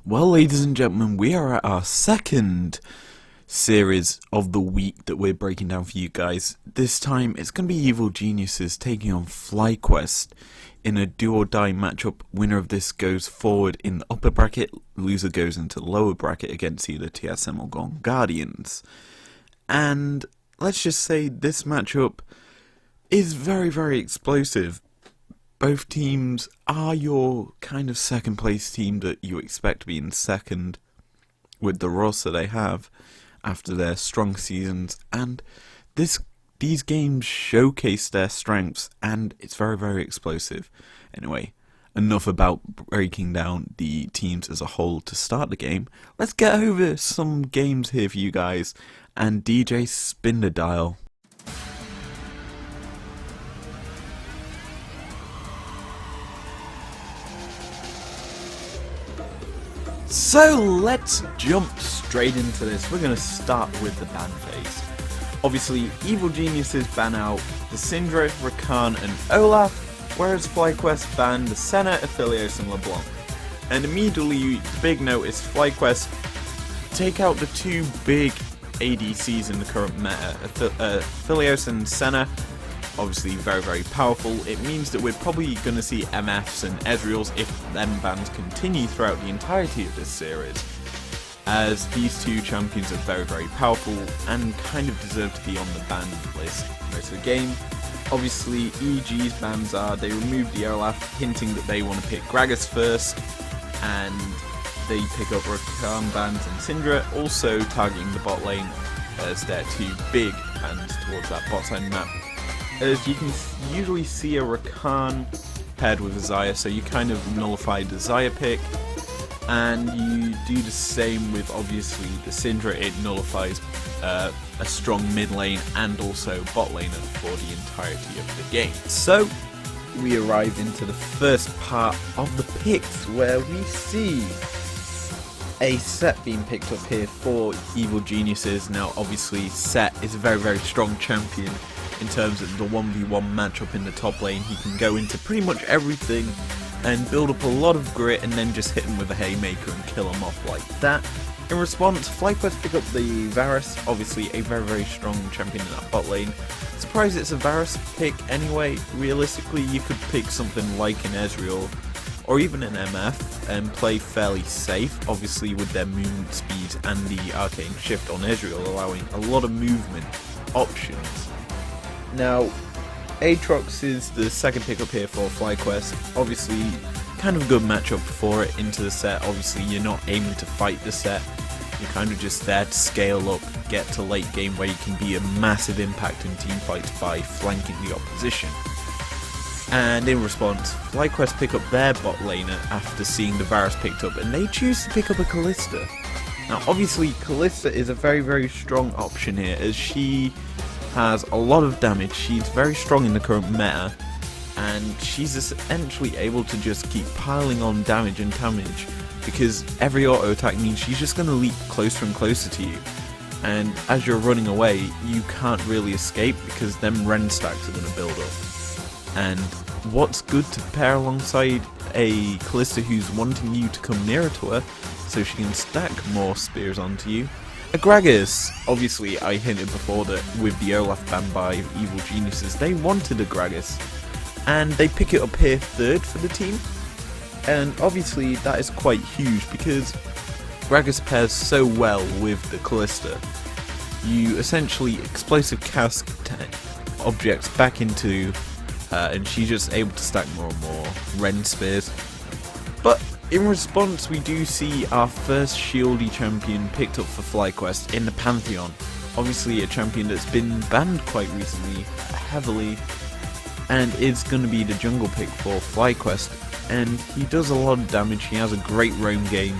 Well, ladies and gentlemen, we are at our second series of the week that we're breaking down for you guys. This time, it's going to be Evil Geniuses taking on FlyQuest in a do-or-die matchup. Winner of this goes forward in the upper bracket, loser goes into the lower bracket against either TSM or Gone Guardians. And let's just say this matchup is very, very explosive. Both teams are your kind of second place team that you expect to be in second with the roster they have after their strong seasons, and these games showcase their strengths, and it's very, very explosive. Anyway, enough about breaking down the teams as a whole to start the game. Let's get over some games here for you guys, and DJ spin the dial. So let's jump straight into this. We're going to start with the ban phase. Obviously, Evil Geniuses ban out the Syndra, Rakan and Olaf, whereas FlyQuest ban the Senna, Aphelios and LeBlanc. And immediately, the big note is FlyQuest take out the two big ADCs in the current meta, Aphelios and Senna. Obviously very, very powerful. It means that we're probably going to see MFs and Ezreals if them bans continue throughout the entirety of this series, as these two champions are very, very powerful and kind of deserve to be on the ban list most of the game. Obviously, EG's bans are they removed the Olaf, hinting that they want to pick Gragas first, and they pick up Rakan bans and Syndra, also targeting the bot lane as their two big bans towards that bot lane map. As you can usually see a Rakan paired with a Xayah, so you kind of nullify the Xayah pick, and you do the same with obviously the Syndra. It nullifies a strong mid lane and also bot laner for the entirety of the game. So we arrive into the first part of the picks, where we see a Set being picked up here for Evil Geniuses. Now obviously Set is a very, very strong champion in terms of the 1v1 matchup in the top lane. He can go into pretty much everything and build up a lot of grit and then just hit him with a haymaker and kill him off like that. In response, FlyQuest pick up the Varus, obviously a very, very strong champion in that bot lane. Surprised it's a Varus pick anyway. Realistically, you could pick something like an Ezreal or even an MF and play fairly safe, obviously with their movement speed and the arcane shift on Ezreal allowing a lot of movement options. Now, Aatrox is the second pickup here for FlyQuest. Obviously, kind of a good matchup for it into the set. Obviously, you're not aiming to fight the set. You're kind of just there to scale up, get to late game where you can be a massive impact in teamfights by flanking the opposition. And in response, FlyQuest pick up their bot laner after seeing the Varus picked up, and they choose to pick up a Kalista. Now, obviously, Kalista is a very, very strong option here, as she has a lot of damage. She's very strong in the current meta, and she's essentially able to just keep piling on damage and damage, because every auto attack means she's just going to leap closer and closer to you, and as you're running away you can't really escape because them Ren stacks are going to build up. And what's good to pair alongside a Kalista who's wanting you to come nearer to her so she can stack more spears onto you? A Gragas. Obviously, I hinted before that with the Olaf ban by Evil Geniuses, they wanted a Gragas, and they pick it up here third for the team. And obviously, that is quite huge because Gragas pairs so well with the Kalista. You essentially explosive cast objects back into her, and she's just able to stack more and more Ren spears. But in response, we do see our first shieldy champion picked up for FlyQuest in the Pantheon. Obviously a champion that's been banned quite recently, heavily, and it's going to be the jungle pick for FlyQuest. And he does a lot of damage, he has a great roam game,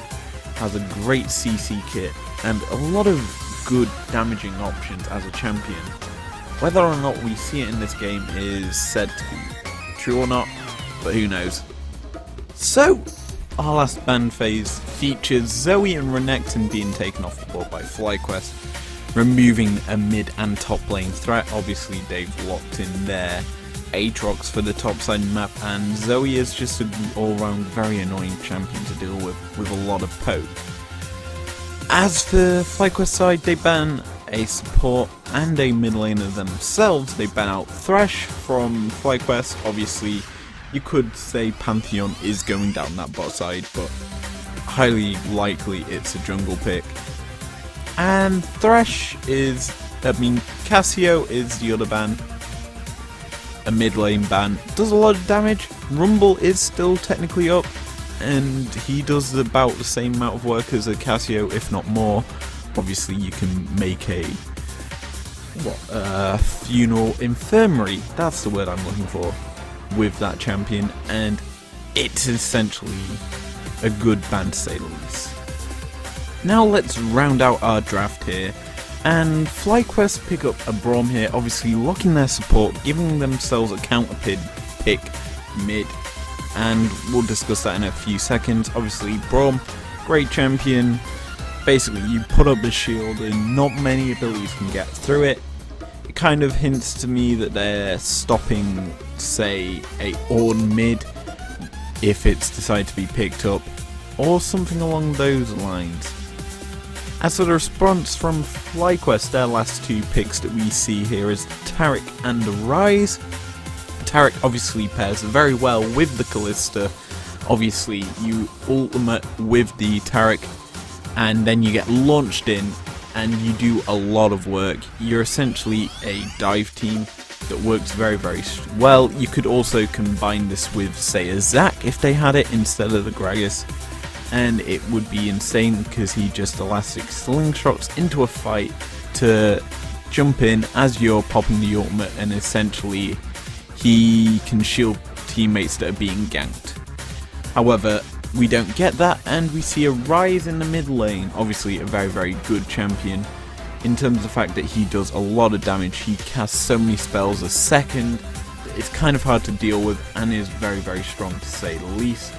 has a great CC kit, and a lot of good damaging options as a champion. Whether or not we see it in this game is said to be true or not, but who knows. So, our last ban phase features Zoe and Renekton being taken off the board by FlyQuest, removing a mid and top lane threat. Obviously they've locked in their Aatrox for the top side map, and Zoe is just an all-round very annoying champion to deal with a lot of poke. As for FlyQuest side, they ban a support and a mid laner themselves. They ban out Thresh from FlyQuest. Obviously, you could say Pantheon is going down that bot side, but highly likely it's a jungle pick. And Cassio is the other ban, a mid lane ban, does a lot of damage. Rumble is still technically up, and he does about the same amount of work as a Cassio, if not more. Obviously you can make a funeral infirmary, that's the word I'm looking for, with that champion, and it's essentially a good ban to say the least. Now let's round out our draft here, and FlyQuest pick up a Braum here, obviously locking their support, giving themselves a counter pick mid, and we'll discuss that in a few seconds. Obviously Braum, great champion, basically you put up the shield and not many abilities can get through it. It kind of hints to me that they're stopping, say, a Ornn mid if it's decided to be picked up, or something along those lines. As for the response from FlyQuest, their last two picks that we see here is Taric and Ryze. Taric obviously pairs very well with the Kalista. Obviously you ultimate with the Taric and then you get launched in and you do a lot of work. You're essentially a dive team that works very well. You could also combine this with, say, a Zac if they had it instead of the Gragas, and it would be insane because he just elastic slingshots into a fight to jump in as you're popping the ultimate, and essentially he can shield teammates that are being ganked. However, we don't get that, and we see a Ryze in the mid lane, obviously a very good champion in terms of the fact that he does a lot of damage. He casts so many spells a second that it's kind of hard to deal with, and is very strong to say the least.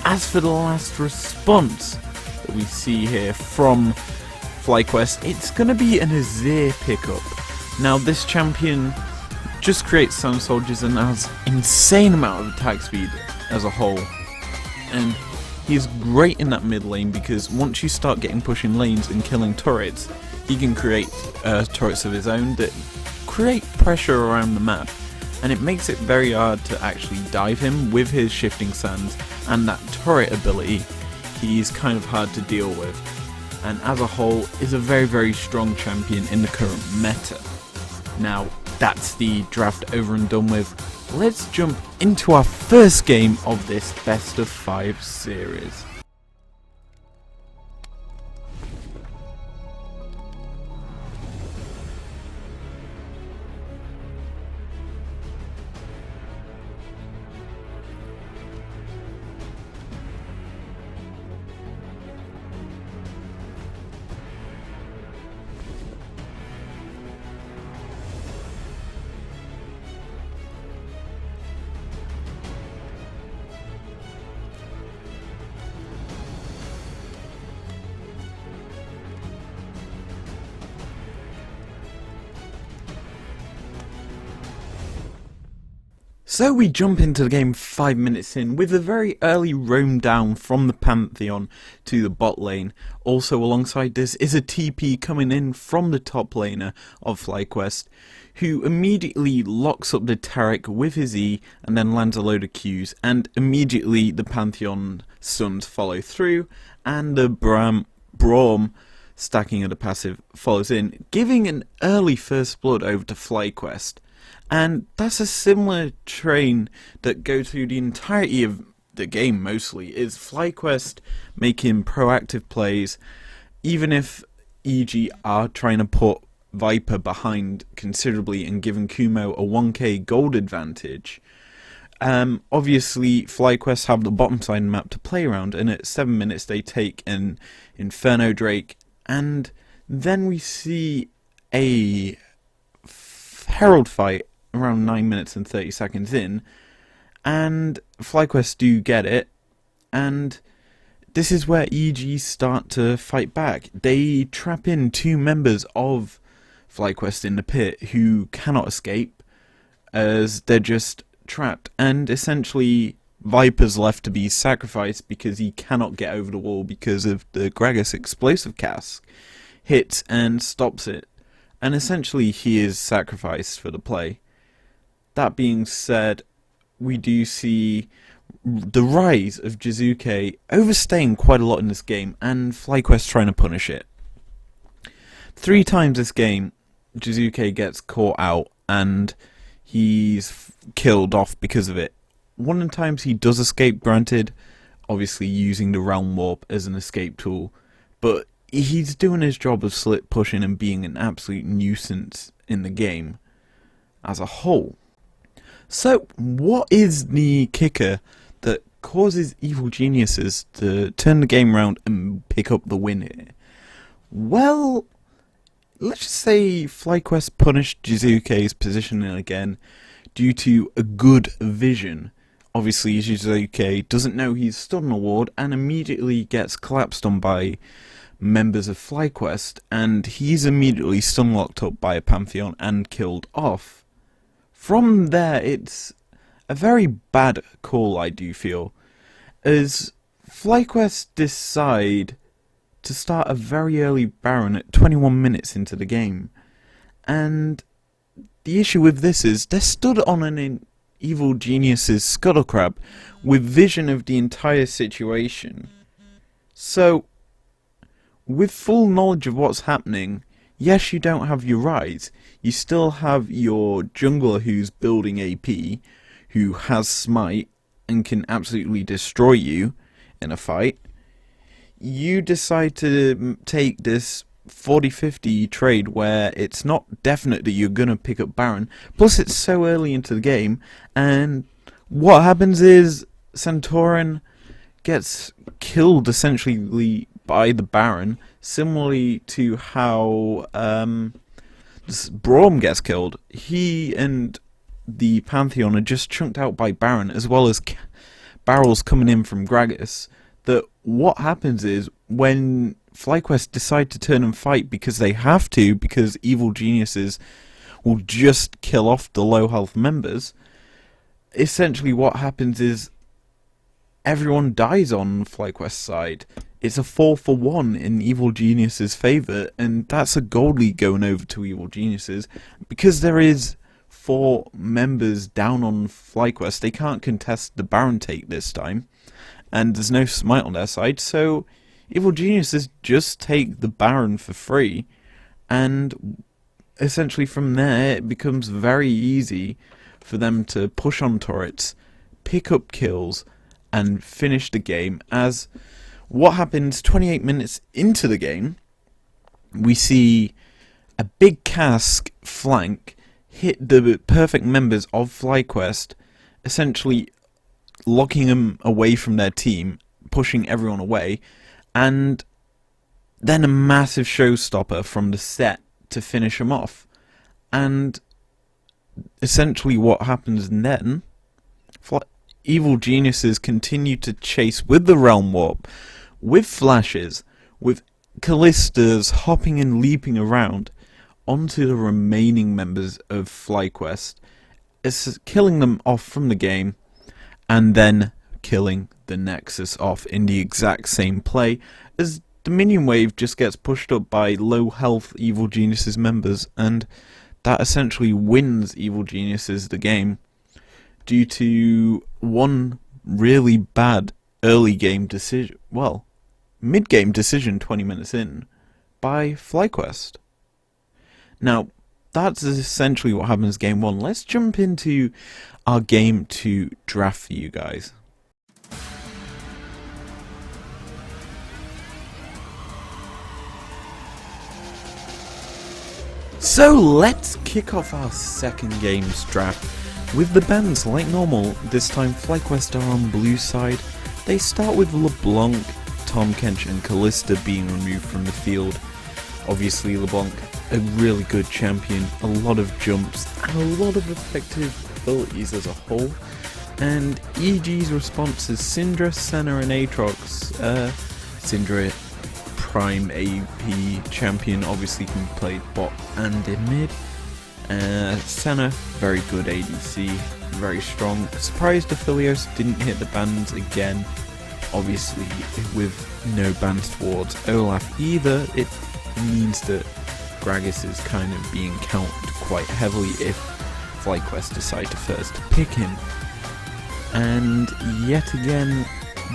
As for the last response that we see here from FlyQuest, it's going to be an Azir pickup. Now this champion just creates Sun Soldiers and has insane amount of attack speed as a whole, and he's great in that mid lane because once you start getting pushing lanes and killing turrets, he can create turrets of his own that create pressure around the map, and it makes it very hard to actually dive him with his shifting sands and that turret ability. He's kind of hard to deal with, and as a whole is a very strong champion in the current meta. Now that's the draft over and done with. Let's jump into our first game of this best of 5 series. So we jump into the game 5 minutes in with a very early roam down from the Pantheon to the bot lane. Also alongside this is a TP coming in from the top laner of FlyQuest, who immediately locks up the Taric with his E and then lands a load of Qs, and immediately the Pantheon stuns follow through and the Braum stacking of the passive follows in, giving an early first blood over to FlyQuest. And that's a similar train that goes through the entirety of the game mostly, is FlyQuest making proactive plays, even if EG are trying to put Viper behind considerably and giving Kumo a 1k gold advantage. Obviously FlyQuest have the bottom side map to play around, and at 7 minutes they take an Inferno Drake, and then we see a Herald fight around 9 minutes and 30 seconds in, and FlyQuest do get it, and this is where EG start to fight back. They trap in 2 members of FlyQuest in the pit who cannot escape. as they're just trapped, and essentially Viper's left to be sacrificed because he cannot get over the wall because of the Gragas explosive cask hits and stops it, and essentially he is sacrificed for the play. That being said, we do see the rise of Jizuke overstaying quite a lot in this game, and FlyQuest trying to punish it. 3 times this game, Jizuke gets caught out and he's killed off because of it. One of the times he does escape, granted, obviously using the realm warp as an escape tool, but he's doing his job of slip pushing and being an absolute nuisance in the game as a whole. So, what is the kicker that causes evil geniuses to turn the game around and pick up the win here? Well, let's just say FlyQuest punished Jizuke's positioning again due to a good vision. Obviously, Jizuke doesn't know he's stood on a ward and immediately gets collapsed on by members of FlyQuest, and he's immediately stun-locked up by a Pantheon and killed off. From there, it's a very bad call, I do feel, as FlyQuest decide to start a very early Baron at 21 minutes into the game, and the issue with this is they're stood on an evil genius's scuttle crab with vision of the entire situation. So, with full knowledge of what's happening, yes, you don't have your Rise, you still have your jungler who's building AP, who has smite and can absolutely destroy you in a fight. You decide to take this 40-50 trade where it's not definite that you're going to pick up Baron, plus it's so early into the game, and what happens is Centauran gets killed essentially by the Baron, similarly to how Braum gets killed. He and the Pantheon are just chunked out by Baron, as well as barrels coming in from Gragas. That what happens is, when FlyQuest decide to turn and fight because they have to, because evil geniuses will just kill off the low health members, essentially what happens is everyone dies on FlyQuest's side. It's a 4-for-1 in evil geniuses' favour, and that's a gold lead going over to evil geniuses. Because there is 4 members down on FlyQuest, they can't contest the Baron take this time, and there's no smite on their side, so evil geniuses just take the Baron for free, and essentially from there it becomes very easy for them to push on turrets, pick up kills, and finish the game. As what happens 28 minutes into the game, we see a big cask flank hit the perfect members of FlyQuest, essentially locking them away from their team, pushing everyone away, and then a massive showstopper from the set to finish them off. And essentially what happens then, evil geniuses continue to chase with the realm warp, with flashes, with Callistas hopping and leaping around onto the remaining members of FlyQuest, killing them off from the game, and then killing the Nexus off in the exact same play, as the minion wave just gets pushed up by low health evil geniuses members, and that essentially wins evil geniuses the game due to one really bad early game decision, well, mid game decision 20 minutes in by FlyQuest. Now, that's essentially what happens game 1. Let's jump into our game 2 draft for you guys. So let's kick off our second game's draft with the bans like normal. This time FlyQuest are on blue side. They start with LeBlanc, Tom Kench and Callista being removed from the field. Obviously LeBlanc, a really good champion, a lot of jumps and a lot of effective abilities as a whole. And EG's response is Syndra, Senna and Aatrox. Syndra, prime AP champion, obviously can play bot and in mid. Senna, very good ADC, very strong. Surprised Aphelios didn't hit the bans again. Obviously, with no bans towards Olaf either, it means that Gragas is kind of being counted quite heavily if FlyQuest decide to first pick him. And yet again,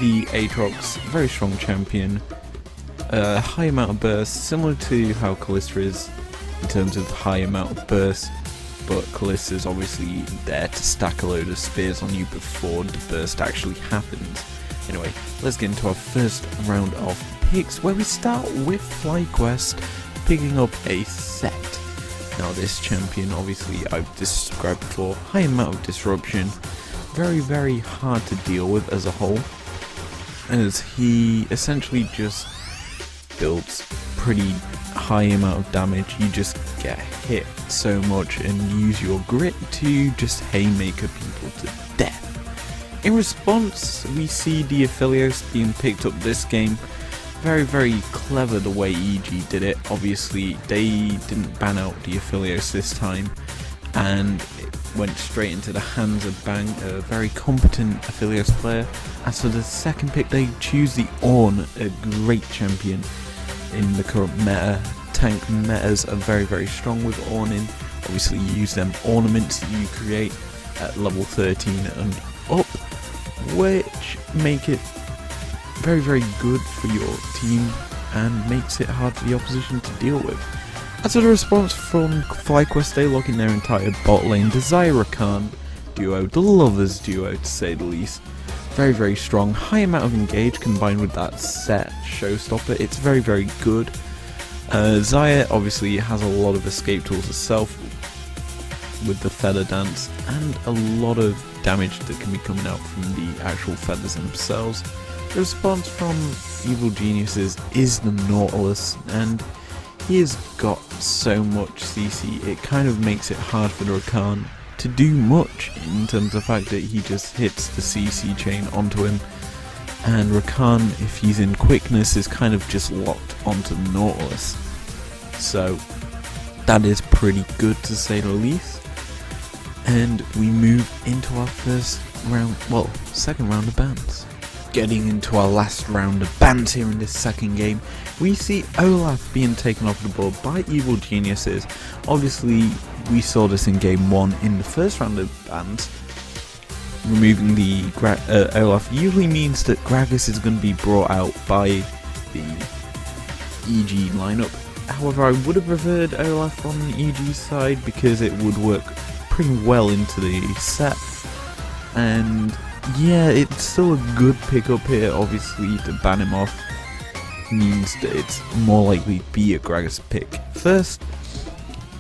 the Aatrox, very strong champion, high amount of burst, similar to how Kalista is in terms of high amount of burst, but Kalista's obviously there to stack a load of spears on you before the burst actually happens. Anyway, let's get into our first round of picks, where we start with FlyQuest picking up a set. Now this champion, obviously I've described before, high amount of disruption, very hard to deal with as a whole, as he essentially just builds pretty high amount of damage. You just get hit so much and use your grit to just haymaker people to death. In response, we see the Aphelios being picked up this game. Very clever the way EG did it. Obviously they didn't ban out the Aphelios this time, and it went straight into the hands of Bang, a very competent Aphelios player. As for the second pick, they choose the Ornn, a great champion in the current meta. Tank metas are very strong with Ornn in. Obviously you use them ornaments that you create at level 13 and up, which make it very good for your team and makes it hard for the opposition to deal with. As a response from FlyQuest, they lock in their entire bot lane, the Zyra duo, the lovers duo to say the least. Very strong, high amount of engage combined with that set showstopper. It's very good. Zyra obviously has a lot of escape tools herself with the feather dance, and a lot of damage that can be coming out from the actual feathers themselves. The response from Evil Geniuses is the Nautilus, and he has got so much CC, it kind of makes it hard for the Rakan to do much in terms of the fact that he just hits the CC chain onto him, and Rakan, if he's in quickness, is kind of just locked onto the Nautilus. So that is pretty good to say the least. And we move into our second round of bans. Getting into our last round of bans here in this second game, we see Olaf being taken off the board by Evil Geniuses. Obviously, we saw this in game 1 in the first round of bans. Removing the Olaf usually means that Gragas is going to be brought out by the EG lineup. However, I would have preferred Olaf on the EG side because it would work pretty well into the set. And yeah, it's still a good pickup here. Obviously, to ban him off means that it's more likely to be a Gragas pick first.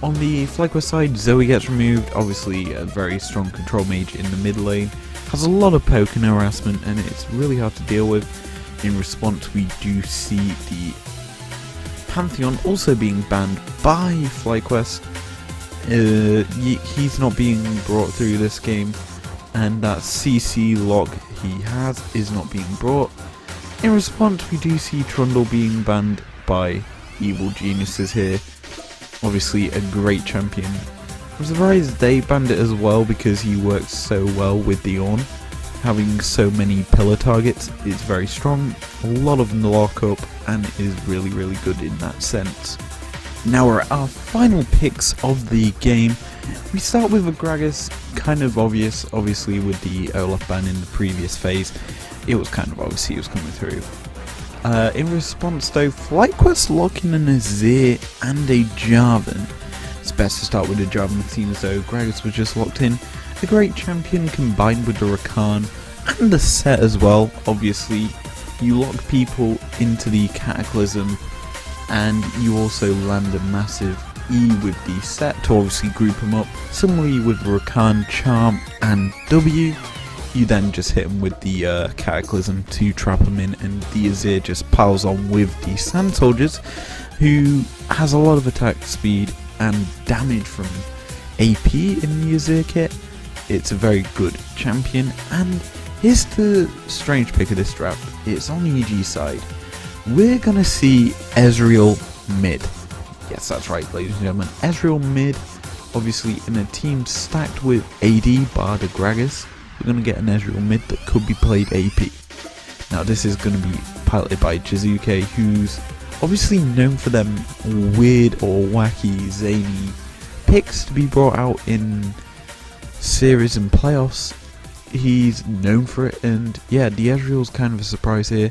On the FlyQuest side, Zoe gets removed. Obviously, a very strong control mage in the mid lane. Has a lot of poke and harassment, and it's really hard to deal with. In response, we do see the Pantheon also being banned by FlyQuest. He's not being brought through this game, and that CC lock he has is not being brought. In response, we do see Trundle being banned by Evil Geniuses here. Obviously a great champion. I'm surprised they banned it as well because he works so well with the Ornn. Having so many pillar targets is very strong, a lot of lockup, and is really good in that sense. Now we're at our final picks of the game. We start with a Gragas, kind of obvious, obviously with the Olaf ban in the previous phase. It was kind of obvious he was coming through. In response though, FlyQuest lock in an Azir and a Jarvan. It's best to start with the Jarvan, it seems as though Gragas was just locked in. A great champion combined with the Rakan and the set as well. Obviously, you lock people into the Cataclysm, and you also land a massive E with the set to obviously group them up. Similarly with Rakan, Charm and W, you then just hit him with the Cataclysm to trap him in, and the Azir just piles on with the Sand Soldiers, who has a lot of attack speed and damage from AP in the Azir kit. It's a very good champion, and here's the strange pick of this draft. It's on the EG side. We're gonna see Ezreal mid. Yes, that's right, ladies and gentlemen. Ezreal mid Obviously, in a team stacked with AD bar the Gragas, we're going to get an Ezreal mid that could be played AP. Now this is going to be piloted by Jizuke, who's obviously known for them weird or wacky, zany picks to be brought out in series and playoffs. He's known for it, and yeah, the Ezreal's kind of a surprise here,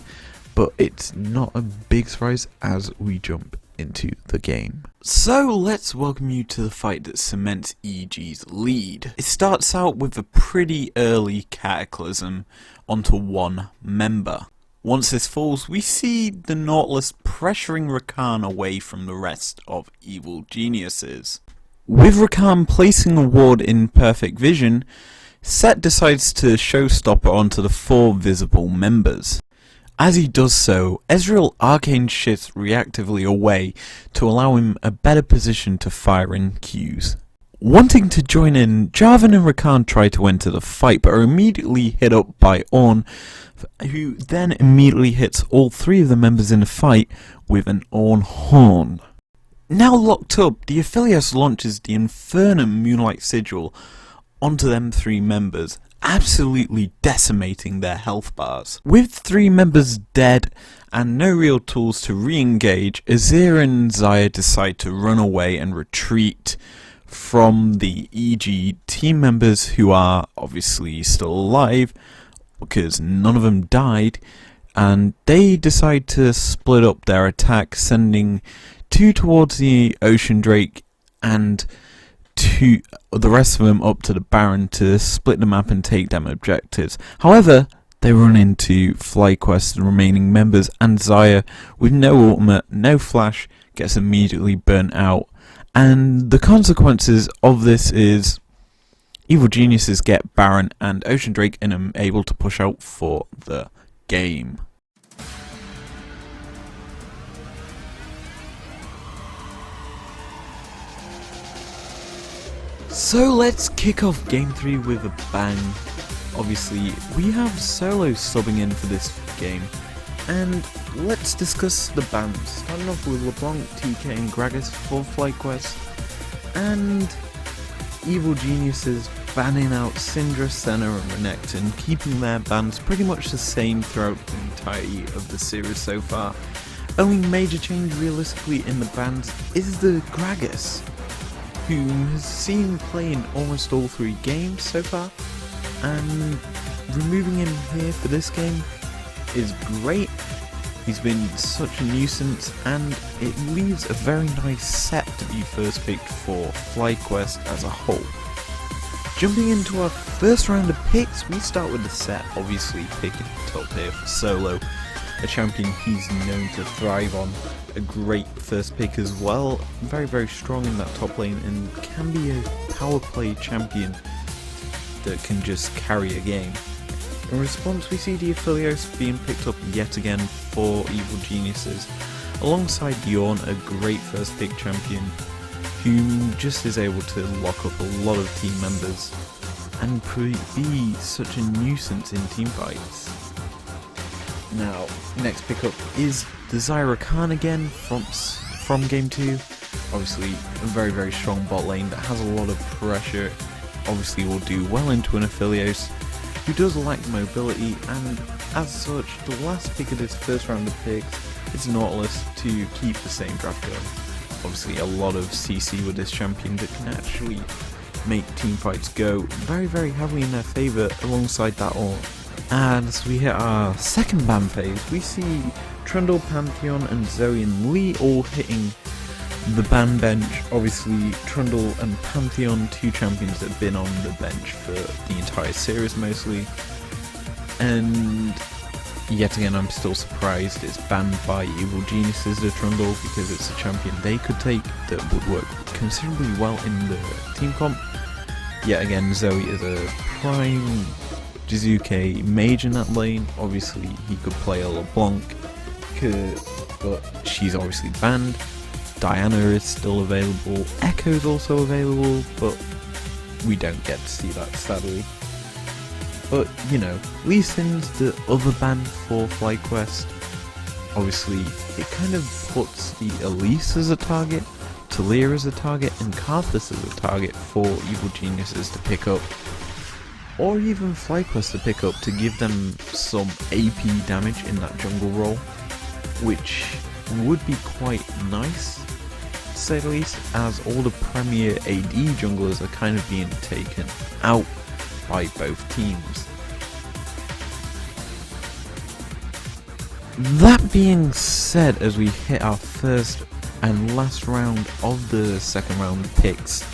but it's not a big surprise as we jump into the game. So let's welcome you to the fight that cements EG's lead. It starts out with a pretty early cataclysm onto one member. Once this falls, we see the Nautilus pressuring Rakan away from the rest of evil geniuses. With Rakan placing a ward in perfect vision, Set decides to showstopper onto the 4 visible members. As he does so, Ezreal arcane shifts reactively away to allow him a better position to fire in Qs. Wanting to join in, Jarvan and Rakan try to enter the fight but are immediately hit up by Ornn, who then immediately hits all 3 of the members in the fight with an Ornn Horn. Now locked up, the Aphelios launches the Infernum Moonlight Sigil onto them 3 members, absolutely decimating their health bars. With 3 members dead and no real tools to re-engage, Azir and Xayah decide to run away and retreat from the EG team members, who are obviously still alive because none of them died, and they decide to split up their attack, sending 2 towards the Ocean Drake and the rest of them up to the Baron to split the map and take them objectives. However, they run into FlyQuest, the remaining members, and Xayah, with no ultimate, no flash, gets immediately burnt out. And the consequences of this is evil geniuses get Baron and Ocean Drake and are able to push out for the game. So let's kick off game 3 with a bang. Obviously, we have Solo subbing in for this game, and let's discuss the bans. Starting off with LeBlanc, TK and Gragas for FlyQuest, and evil geniuses banning out Syndra, Senna and Renekton, keeping their bans pretty much the same throughout the entirety of the series so far. Only major change realistically in the bans is the Gragas, who has seen play in almost all 3 games so far, and removing him here for this game is great. He's been such a nuisance, and it leaves a very nice set to be first picked for FlyQuest as a whole. Jumping into our first round of picks, we start with the set, obviously picking top here for Solo, a champion he's known to thrive on. A great first pick as well, very very strong in that top lane, and can be a power play champion that can just carry a game. In response, we see the Aphelios being picked up yet again for evil geniuses, alongside Ornn, a great first pick champion who just is able to lock up a lot of team members and be such a nuisance in team fights. Now, next pickup is the Xayah Rakan again from game 2. Obviously, a very very strong bot lane that has a lot of pressure. Obviously will do well into an Aphelios who does lack mobility, and as such, the last pick of this first round of picks is Nautilus to keep the same draft going. Obviously a lot of CC with this champion that can actually make team fights go very very heavily in their favour alongside that Ornn. And as we hit our second ban phase, we see Trundle, Pantheon and Zoe and Lee all hitting the ban bench. Obviously Trundle and Pantheon, 2 champions that have been on the bench for the entire series mostly, and yet again I'm still surprised it's banned by evil geniuses, the Trundle, because it's a champion they could take that would work considerably well in the team comp. Yet again, Zoe is a prime Jizuke mage in that lane. Obviously he could play a LeBlanc, but she's obviously banned. Diana is still available, Echo's also available, but we don't get to see that sadly. But you know, Lee Sin's the other ban for FlyQuest. Obviously it kind of puts the Elise as a target Talia as a target and Karthus as a target for evil geniuses to pick up, or even FlyQuest to pick up to give them some AP damage in that jungle role, which would be quite nice, to say the least, as all the premier AD junglers are kind of being taken out by both teams. That being said, as we hit our first and last round of the second round picks,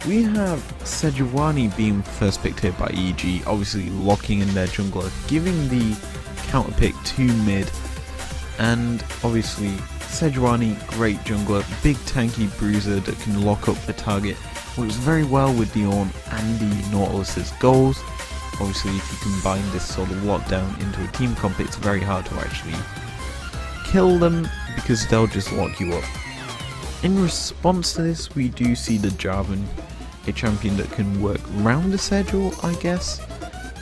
we have Sejuani being first picked here by EG, obviously locking in their jungler, giving the counter pick to mid, and obviously Sejuani, great jungler, big tanky bruiser that can lock up the target, works very well with Diorn and the Nautilus's goals. Obviously if you combine this sort of lockdown into a team comp, it's very hard to actually kill them because they'll just lock you up. In response to this, we do see the Jarvan, a champion that can work round the schedule, I guess,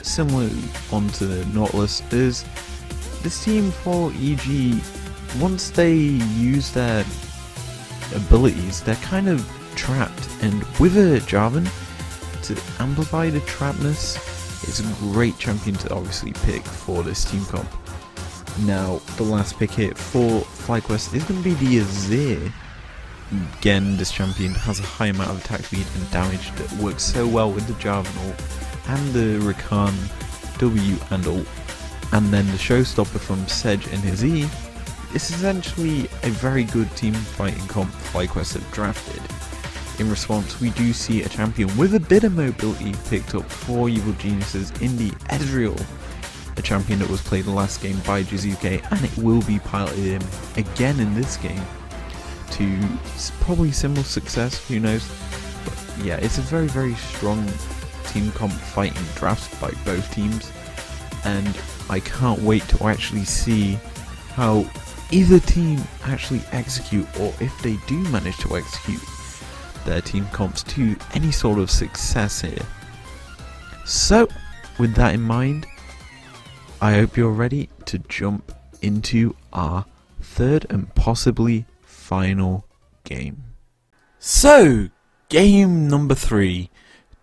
similarly onto the Nautilus. Is this team for EG, once they use their abilities, they're kind of trapped, and with a Jarvan to amplify the trapness, it's a great champion to obviously pick for this team comp. Now, the last pick here for FlyQuest is going to be the Azir. Again, this champion has a high amount of attack speed and damage that works so well with the Jarvan ult and the Rakan W and ult, and then the showstopper from Sedge and his E. It's essentially a very good team fighting comp FlyQuest have drafted. In response, we do see a champion with a bit of mobility picked up for evil geniuses in the Ezreal, a champion that was played last game by Jizuke, and it will be piloted in again in this game to probably similar success, who knows. But yeah, it's a very, very strong team comp fighting draft by both teams, and I can't wait to actually see how either team actually execute, or if they do manage to execute their team comps to any sort of success here. So, with that in mind, I hope you're ready to jump into our third and possibly final game. So, game number 3,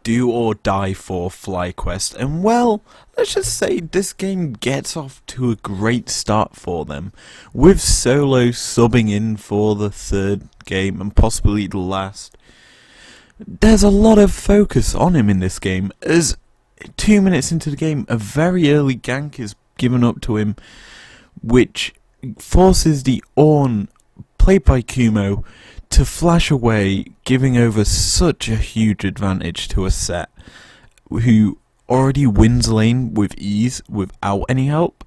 do or die for FlyQuest, and well, let's just say this game gets off to a great start for them, with Solo subbing in for the third game and possibly the last. There's a lot of focus on him in this game, as 2 minutes into the game a very early gank is given up to him, which forces the Ornn, played by Kumo, to flash away, giving over such a huge advantage to a Set who already wins lane with ease without any help.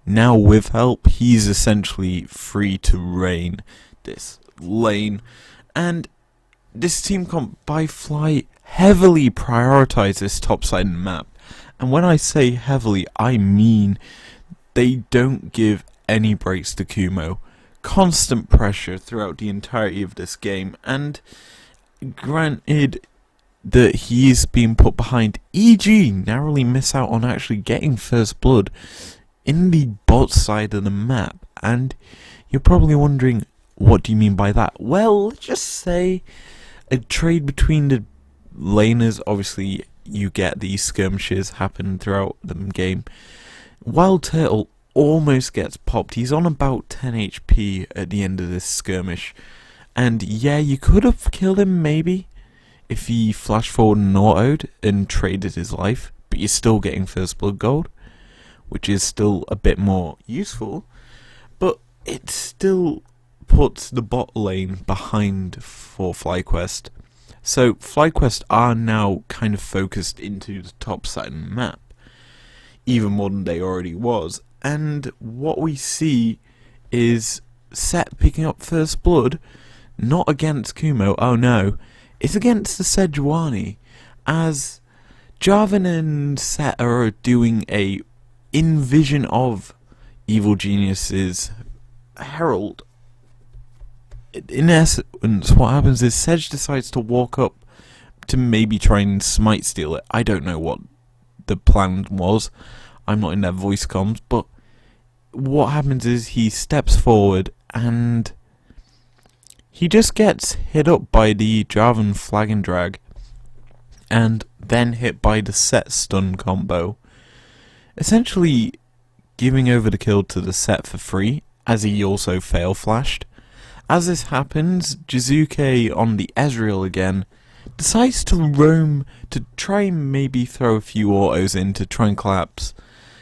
Now with help, he's essentially free to reign this lane, and this team comp by Fly heavily prioritizes this top side map, and when I say heavily, I mean they don't give any breaks to Kumo. Constant pressure throughout the entirety of this game, and granted that he's been put behind, EG narrowly miss out on actually getting first blood in the bot side of the map, and you're probably wondering, what do you mean by that? Well, let's just say a trade between the laners. Obviously you get these skirmishes happen throughout the game. Wild Turtle almost gets popped. He's on about 10 HP at the end of this skirmish, and yeah, you could have killed him maybe if he flashed forward and autoed and traded his life, but you're still getting first blood gold, which is still a bit more useful, but it still puts the bot lane behind for FlyQuest. So FlyQuest are now kind of focused into the top side of the map, even more than they already was, and what we see is Set picking up first blood, not against Kumo, oh no, it's against the Sejuani, as Jarvan and Set are doing a in-vision of evil geniuses Herald. In essence, what happens is Sedge decides to walk up to maybe try and smite steal it. I don't know what the plan was. I'm not in their voice comms, but what happens is he steps forward and he just gets hit up by the Jarvan flag and drag, and then hit by the set stun combo, essentially giving over the kill to the set for free, as he also fail flashed. As this happens, Jizuke on the Ezreal again decides to roam to try and maybe throw a few autos in to try and collapse,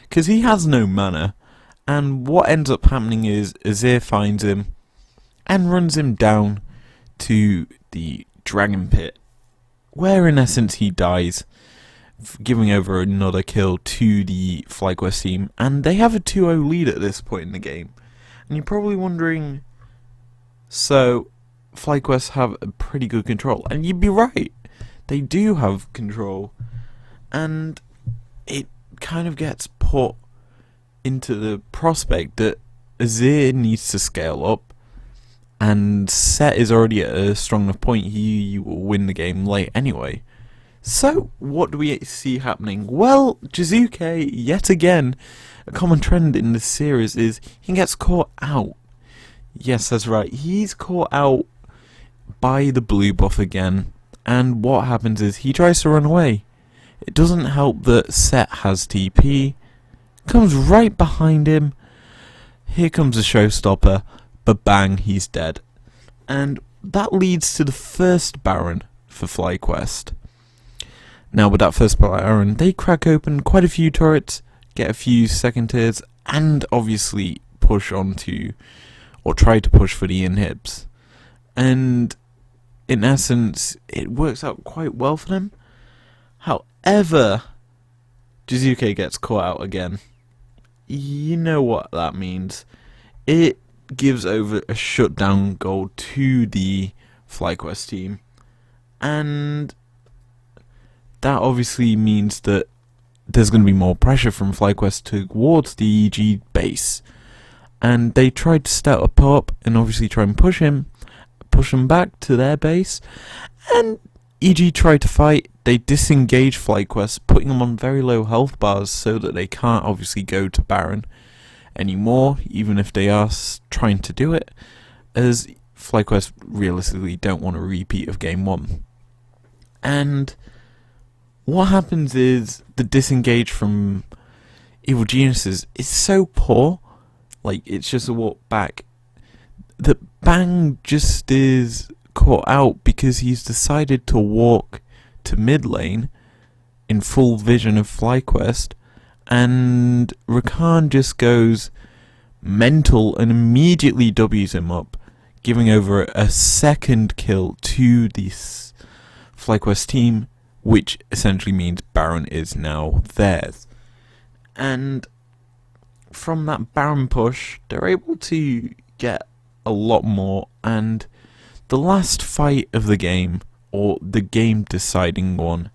because he has no mana, and what ends up happening is Azir finds him and runs him down to the Dragon Pit, where in essence he dies, giving over another kill to the FlyQuest team, and they have a 2-0 lead at this point in the game. And you're probably wondering, so FlyQuest have a pretty good control, and you'd be right, they do have control, and it kind of gets put into the prospect that Azir needs to scale up, and Set is already at a strong enough point, he will win the game late anyway. So, what do we see happening? Well, Jizuke, yet again, a common trend in this series is he gets caught out. Yes, that's right, he's caught out by the blue buff again, and what happens is he tries to run away. It doesn't help that Set has TP, comes right behind him, here comes a showstopper, but bang, he's dead. And that leads to the first Baron for FlyQuest. Now with that first Baron, they crack open quite a few turrets, get a few second tiers, and obviously push onto, or try to push for the inhibs. And in essence, it works out quite well for them. However, Jizuke gets caught out again. You know what that means. It gives over a shutdown goal to the FlyQuest team, and that obviously means that there's going to be more pressure from FlyQuest towards the EG base, and they tried to start up and obviously try and push him back to their base, and EG tried to fight. They disengage FlyQuest, putting them on very low health bars so that they can't obviously go to Baron anymore, even if they are trying to do it, as FlyQuest realistically don't want a repeat of game 1. And what happens is the disengage from Evil Geniuses is so poor, like it's just a walk back, that Bang just is caught out because he's decided to walk to mid lane in full vision of FlyQuest, and Rakan just goes mental and immediately W's him up, giving over a second kill to this FlyQuest team, which essentially means Baron is now theirs. And from that Baron push, they're able to get a lot more, and the last fight of the game, or the game deciding one,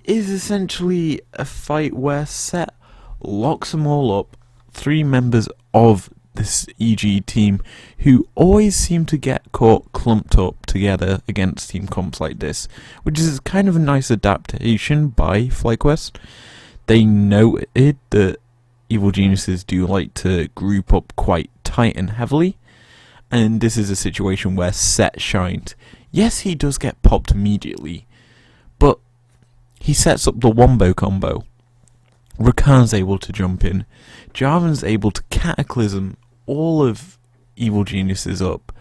is essentially a fight where Set locks them all up, 3 members of this EG team who always seem to get caught clumped up together against team comps like this, which is kind of a nice adaptation by FlyQuest. They noted that Evil Geniuses do like to group up quite tight and heavily, and this is a situation where Set shines. Yes, he does get popped immediately, but he sets up the wombo combo. Rakan's able to jump in, Jarvan's able to cataclysm all of Evil Geniuses up,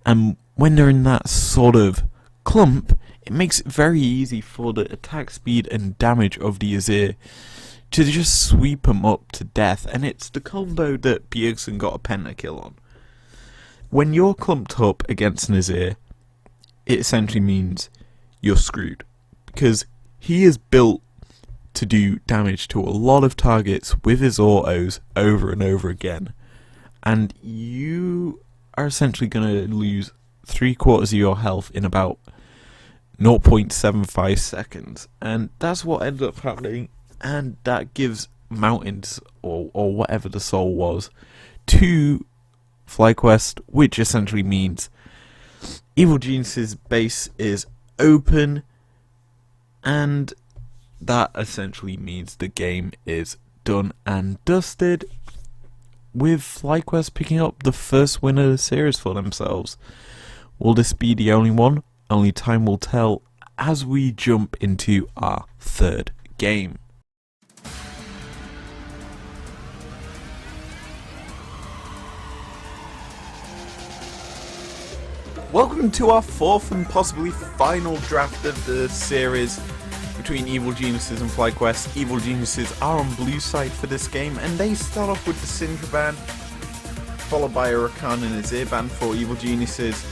and when they're in that sort of clump, it makes it very easy for the attack speed and damage of the Azir to just sweep them up to death, and it's the combo that Bjergsen got a pentakill on. When you're clumped up against an Azir, it essentially means you're screwed, because he is built to do damage to a lot of targets with his autos over and over again, and you are essentially going to lose 3/4 of your health in about 0.75 seconds, and that's what ended up happening, and that gives mountains, or whatever the soul was, to FlyQuest, which essentially means Evil Genius's base is open, and that essentially means the game is done and dusted, with FlyQuest picking up the first win of the series for themselves. Will this be the only one? Only time will tell as we jump into our third game. Welcome to our fourth and possibly final draft of the series between Evil Geniuses and FlyQuest. Evil Geniuses are on blue side for this game, and they start off with the Syndra ban, followed by a Rakan and a Zir ban for Evil Geniuses.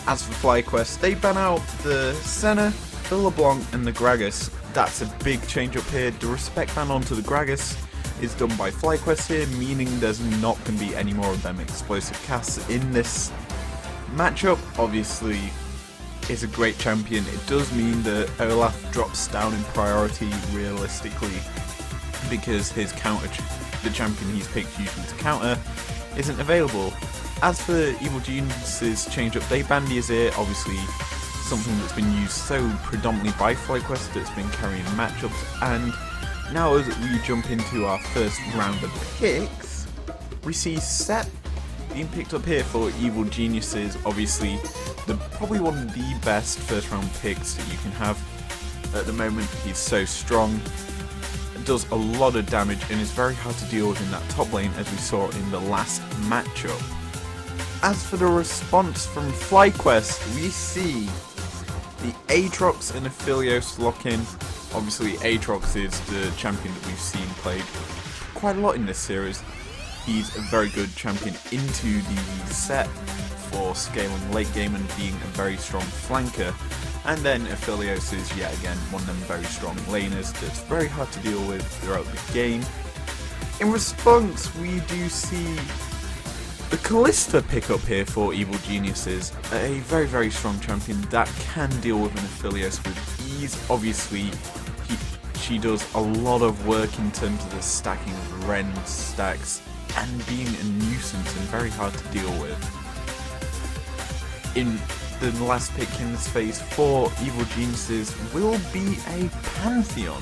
As for FlyQuest, they ban out the Senna, the LeBlanc and the Gragas. That's a big change up here. The respect ban onto the Gragas is done by FlyQuest here, meaning there's not going to be any more of them explosive casts in this matchup. Obviously, is a great champion. It does mean that Olaf drops down in priority realistically because his counter, the champion he's picked usually to counter, isn't available. As for Evil Geniuses change up, they banned the Azir, obviously something that's been used so predominantly by FlyQuest that's been carrying matchups. And now as we jump into our first round of picks, we see Set being picked up here for Evil Geniuses. Obviously, probably one of the best first round picks that you can have at the moment. He's so strong, does a lot of damage, and is very hard to deal with in that top lane, as we saw in the last matchup. As for the response from FlyQuest, we see the Aatrox and Aphelios lock in. Obviously, Aatrox is the champion that we've seen played quite a lot in this series. He's a very good champion into the set for scaling late game and being a very strong flanker. And then Aphelios is yet again one of them very strong laners that's very hard to deal with throughout the game. In response, we do see the Kalista pick up here for Evil Geniuses, a very, very strong champion that can deal with an Aphelios with ease. Obviously, she does a lot of work in terms of the stacking of Ren stacks and being a nuisance and very hard to deal with. In the last pick in this phase for Evil Geniuses will be a Pantheon,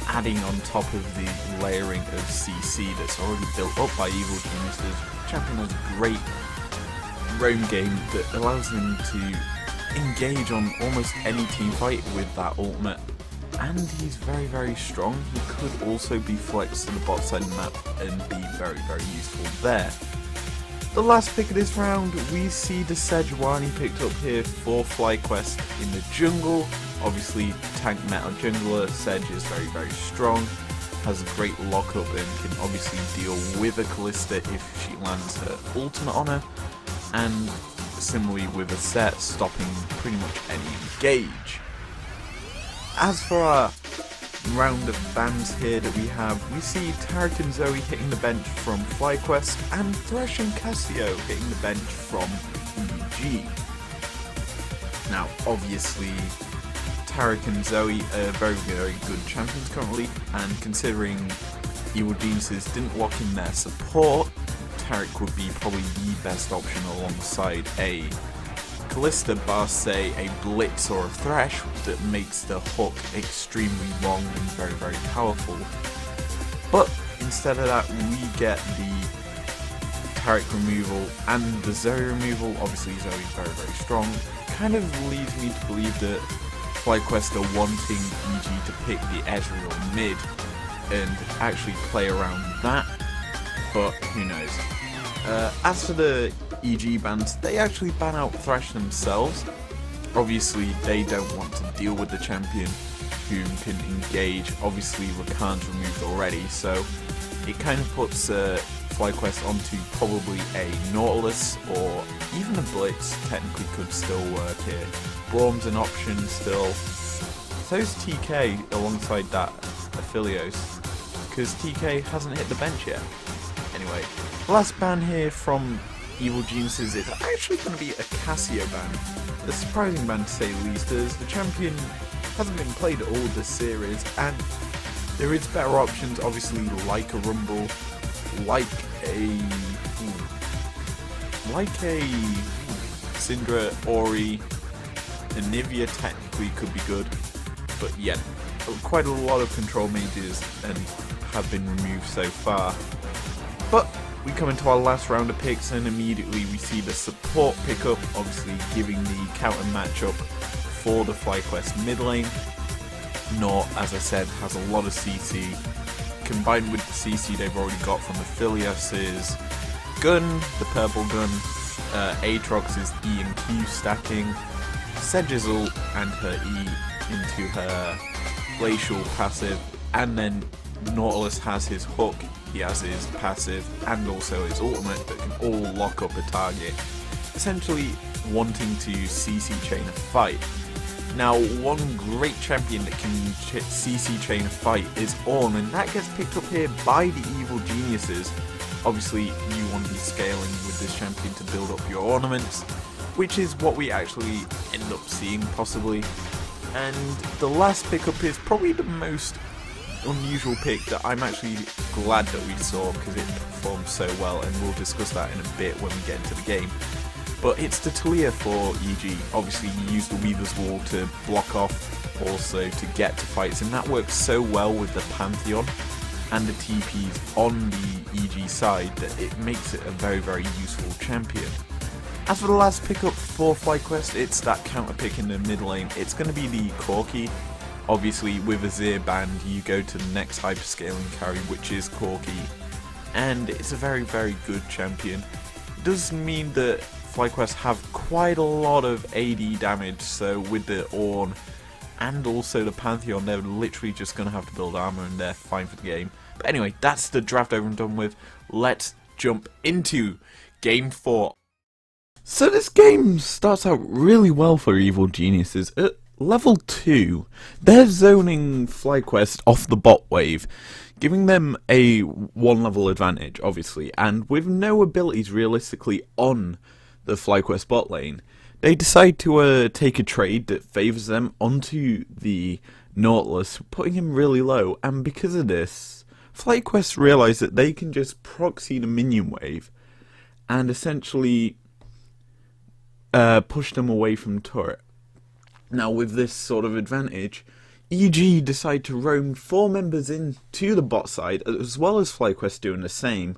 adding on top of the layering of CC that's already built up by Evil Geniuses. Champion has a great roam game that allows him to engage on almost any team fight with that ultimate, and he's very, very strong. He could also be flexed to the bot side of the map and be very, very useful there. The last pick of this round, we see the Sejuani picked up here for FlyQuest in the jungle. Obviously, tank meta jungler, Sej is very, very strong, has a great lockup and can obviously deal with a Kalista if she lands her ultimate on her, and similarly with a Set, stopping pretty much any engage. As for our round of bans here that we have, we see Tarek and Zoe hitting the bench from FlyQuest and Thresh and Cassio hitting the bench from EG. Now obviously Tarek and Zoe are very, very good champions currently, and considering Evil Geniuses didn't lock in their support, Tarek would be probably the best option alongside a Kalista bar, say, a Blitz or a Thresh that makes the hook extremely long and very, very powerful. But instead of that, we get the Tarek removal and the Zoe removal. Obviously, Zoe's very, very strong. Kind of leads me to believe that FlyQuest are wanting EG to pick the Ezreal mid and actually play around that, but who knows. As for the EG bans, they actually ban out Thresh themselves. Obviously, they don't want to deal with the champion who can engage. Obviously, Rakan's removed already, so it kind of puts FlyQuest onto probably a Nautilus or even a Blitz. Technically could still work here. Braum's an option still. So's TK alongside that Aphelios, because TK hasn't hit the bench yet. Anyway, the last ban here from Evil Geniuses is actually going to be a Cassio ban. A surprising ban to say the least, as the champion hasn't been played at all this series, and there is better options, obviously, like a Rumble, like a Syndra, Ori, Anivia technically could be good, but yeah, quite a lot of control mages and have been removed so far. But we come into our last round of picks, and immediately we see the support pickup, obviously giving the counter matchup for the FlyQuest mid lane. Nor, as I said, has a lot of CC, combined with the CC they've already got from Aphelios's gun, the purple gun, Aatrox's E and Q stacking, Sedge's ult and her E into her glacial passive, and then Nautilus has his hook, he has his passive, and also his ultimate that can all lock up a target, essentially wanting to CC chain a fight. Now, one great champion that can CC chain a fight is Ornn, and that gets picked up here by the Evil Geniuses. Obviously, you want to be scaling with this champion to build up your ornaments, which is what we actually end up seeing, possibly. And the last pickup is probably the most unusual pick that I'm actually glad that we saw, because it performed so well, and we'll discuss that in a bit when we get into the game. But it's the Talia for EG. Obviously you use the Weaver's Wall to block off, also to get to fights, and that works so well with the Pantheon and the TPs on the EG side that it makes it a very, very useful champion. As for the last pickup for FlyQuest, it's that counter pick in the mid lane. It's going to be the Corki. Obviously with Azir banned, you go to the next hyperscaling carry, which is Corki, and it's a very, very good champion. It does mean that FlyQuest have quite a lot of AD damage, so with the Ornn and also the Pantheon, they're literally just going to have to build armor and they're fine for the game. But anyway, that's the draft over and done with. Let's jump into Game 4. So this game starts out really well for Evil Geniuses. At level 2, they're zoning FlyQuest off the bot wave, giving them a 1 level advantage, obviously, and with no abilities realistically on the FlyQuest bot lane, they decide to take a trade that favours them onto the Nautilus, putting him really low, and because of this, FlyQuest realise that they can just proxy the minion wave and essentially push them away from turret. Now with this sort of advantage, EG decide to roam 4 members in to the bot side, as well as FlyQuest doing the same.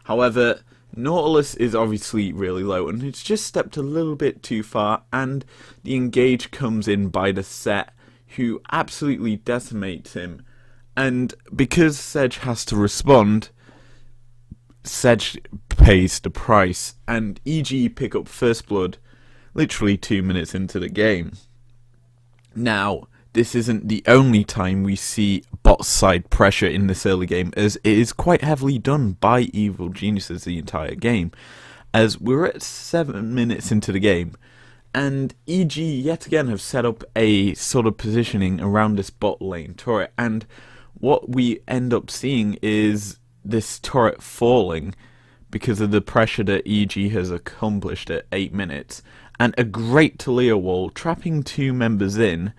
However, Nautilus is obviously really low, and it's just stepped a little bit too far, and the engage comes in by the Set, who absolutely decimates him. And because Sedge has to respond, Sedge pays the price, and EG pick up first blood literally 2 minutes into the game. Now, this isn't the only time we see bot side pressure in this early game, as it is quite heavily done by Evil Geniuses the entire game, as we're at 7 minutes into the game, and EG yet again have set up a sort of positioning around this bot lane turret, and what we end up seeing is this turret falling because of the pressure that EG has accomplished at 8 minutes, and a great Talia wall trapping 2 members in,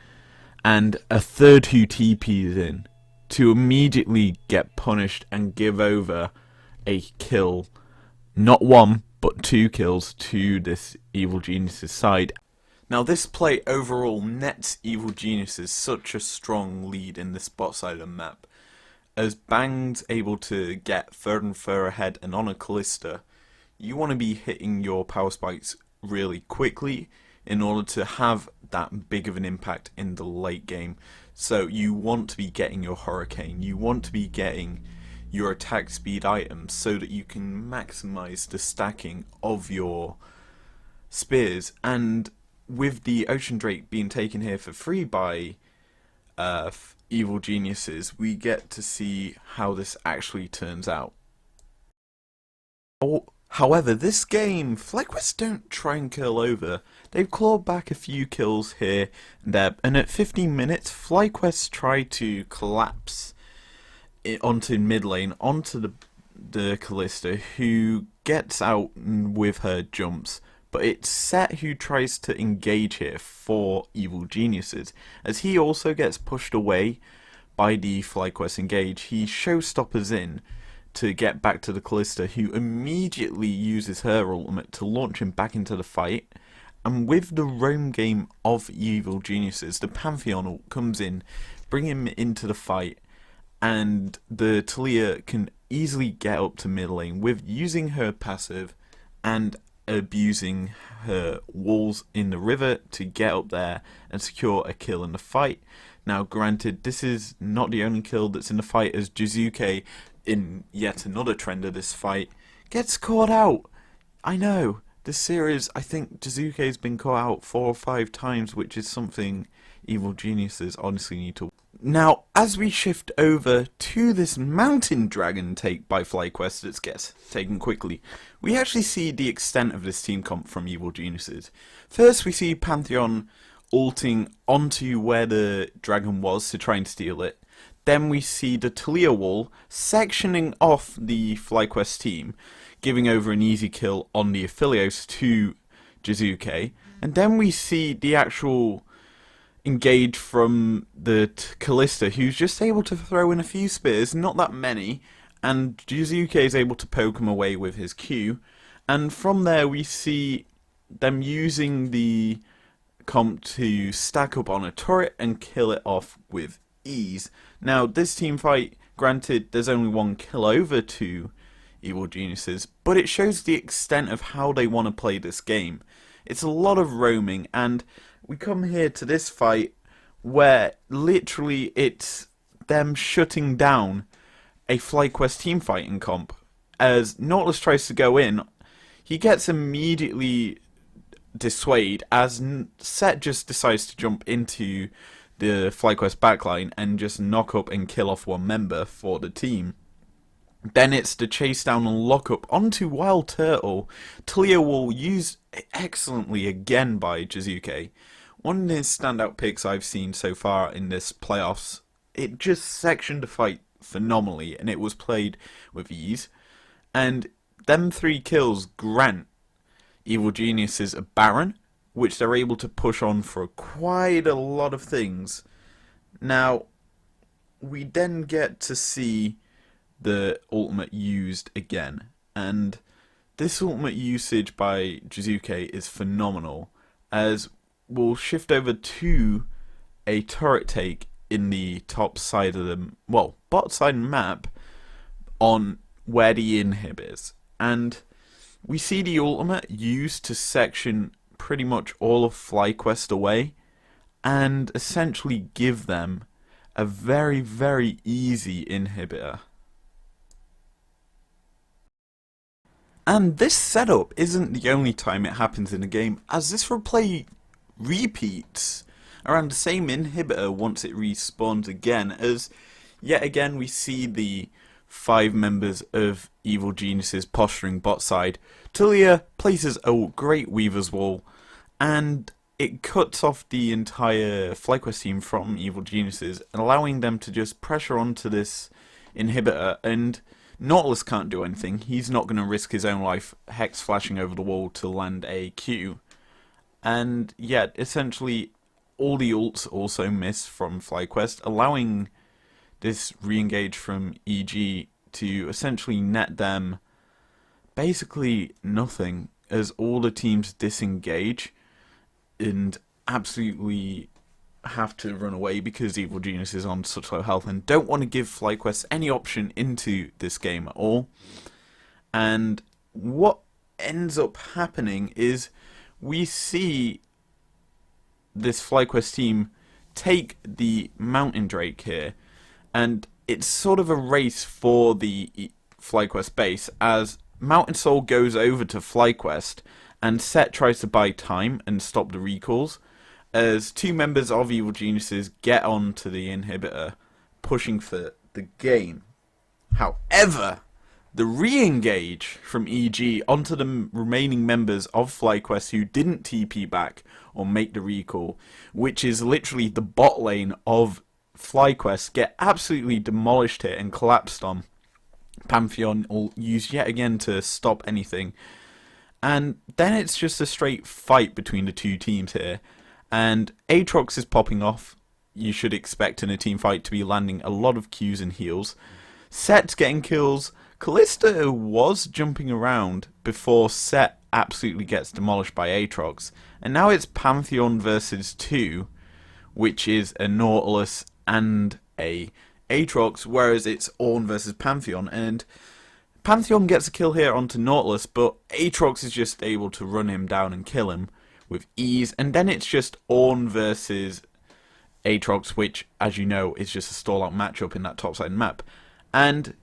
and a third who TPs in, to immediately get punished and give over a kill, not 1, but 2 kills to this Evil Geniuses side. Now this play overall nets Evil Geniuses such a strong lead in this bot side of the map, as Bang's able to get further and further ahead, and on a Callista, you want to be hitting your power spikes really quickly in order to have that big of an impact in the late game. So you want to be getting your Hurricane, you want to be getting your attack speed items so that you can maximize the stacking of your spears. And with the Ocean Drake being taken here for free by Evil Geniuses, we get to see how this actually turns out. However, this game, FlyQuest don't try and kill over. They've clawed back a few kills here and there, and at 15 minutes, FlyQuest try to collapse it onto mid lane, onto the Callista, who gets out with her jumps. But it's Set who tries to engage here for Evil Geniuses, as he also gets pushed away by the FlyQuest engage. He showstoppers in to get back to the Callista, who immediately uses her ultimate to launch him back into the fight. And with the roam game of Evil Geniuses, the Pantheon ult comes in, bring him into the fight, and the Talia can easily get up to mid lane with using her passive and abusing her walls in the river to get up there and secure a kill in the fight. Now granted, this is not the only kill that's in the fight, as Jizuke, in yet another trend of this fight, gets caught out. I know, this series, I think Jizuke's been caught out 4 or 5 times, which is something evil geniuses honestly need to. Now, as we shift over to this mountain dragon take by FlyQuest that gets taken quickly, we actually see the extent of this team comp from evil geniuses. First, we see Pantheon ulting onto where the dragon was to try and steal it. Then we see the Talia wall sectioning off the FlyQuest team, giving over an easy kill on the Aphelios to Jizuke. And then we see the actual engage from the Callista, who's just able to throw in a few spears, not that many, and Jizuke is able to poke him away with his Q. And from there we see them using the comp to stack up on a turret and kill it off with ease. Now, this team fight, granted, there's only one kill over to evil geniuses, but it shows the extent of how they want to play this game. It's a lot of roaming, and we come here to this fight where literally it's them shutting down a FlyQuest team fighting comp. As Nautilus tries to go in, he gets immediately dissuade as Set just decides to jump into the FlyQuest backline and just knock up and kill off one member for the team. Then it's the chase down and lock up onto Wild Turtle. Talia will used excellently again by Jizuke. One of the standout picks I've seen so far in this playoffs. It just sectioned the fight phenomenally, and it was played with ease. And them 3 kills grant evil geniuses a Baron, which they're able to push on for quite a lot of things. Now, we then get to see the ultimate used again, and this ultimate usage by Jizuke is phenomenal, as we'll shift over to a turret take in the top side of the, well, bot side map on where the inhib is, and we see the ultimate used to section pretty much all of FlyQuest away and essentially give them a very, very easy inhibitor. And this setup isn't the only time it happens in a game, as this replay repeats around the same inhibitor once it respawns again, as yet again we see the 5 members of evil geniuses posturing bot side. Talia places a great Weaver's Wall, and it cuts off the entire FlyQuest team from evil geniuses, allowing them to just pressure onto this inhibitor, and Nautilus can't do anything. He's not going to risk his own life hex flashing over the wall to land a Q. And yet, essentially, all the ults also miss from FlyQuest, allowing this re-engage from EG to essentially net them basically nothing, as all the teams disengage and absolutely have to run away because Evil Genius is on such low health and don't want to give FlyQuest any option into this game at all. And what ends up happening is we see this FlyQuest team take the Mountain Drake here, and it's sort of a race for the FlyQuest base as Mountain Soul goes over to FlyQuest and Set tries to buy time and stop the recalls, as 2 members of Evil Geniuses get onto the inhibitor, pushing for the game. However, the re-engage from EG onto the remaining members of FlyQuest who didn't TP back or make the recall, which is literally the bot lane of FlyQuest, get absolutely demolished here and collapsed on. Pantheon will use yet again to stop anything. And then it's just a straight fight between the 2 teams here. And Aatrox is popping off. You should expect in a team fight to be landing a lot of Qs and heals. Set's getting kills. Callista was jumping around before Set absolutely gets demolished by Aatrox. And now it's Pantheon versus 2, which is a Nautilus and a Aatrox, whereas it's Ornn versus Pantheon, and Pantheon gets a kill here onto Nautilus, but Aatrox is just able to run him down and kill him with ease, and then it's just Ornn versus Aatrox, which, as you know, is just a stall-out matchup in that topside map. And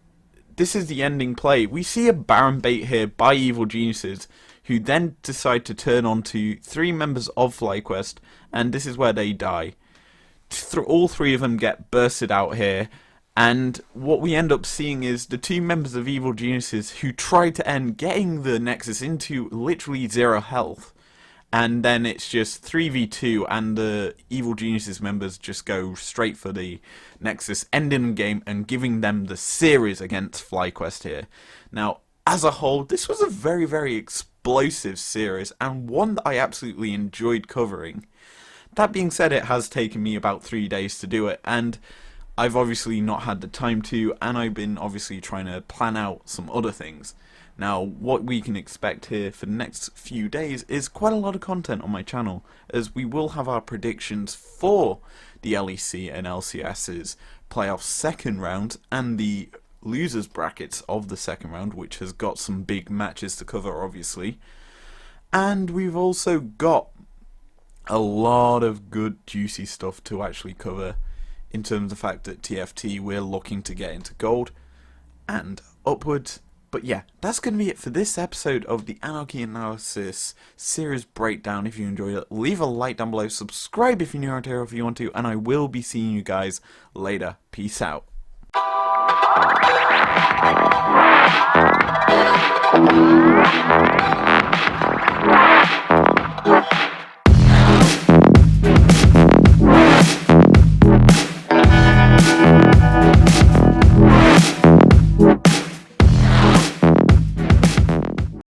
this is the ending play. We see a Baron bait here by Evil Geniuses, who then decide to turn on to 3 members of FlyQuest, and this is where they die. All 3 of them get bursted out here, and what we end up seeing is the 2 members of Evil Geniuses who try to end getting the Nexus into literally 0 health. And then it's just 3v2, and the Evil Geniuses members just go straight for the Nexus, ending the game and giving them the series against FlyQuest here. Now, as a whole, this was a very, very explosive series, and one that I absolutely enjoyed covering. That being said, it has taken me about 3 days to do it, and I've obviously not had the time to, and I've been obviously trying to plan out some other things. Now, what we can expect here for the next few days is quite a lot of content on my channel, as we will have our predictions for the LEC and LCS's playoff second round, and the losers brackets of the second round, which has got some big matches to cover, obviously. And we've also got a lot of good, juicy stuff to actually cover, in terms of the fact that TFT, we're looking to get into gold and upwards. But yeah, that's going to be it for this episode of the Anarchy Analysis Series Breakdown. If you enjoyed it, leave a like down below, subscribe if you're new around here if you want to, and I will be seeing you guys later. Peace out.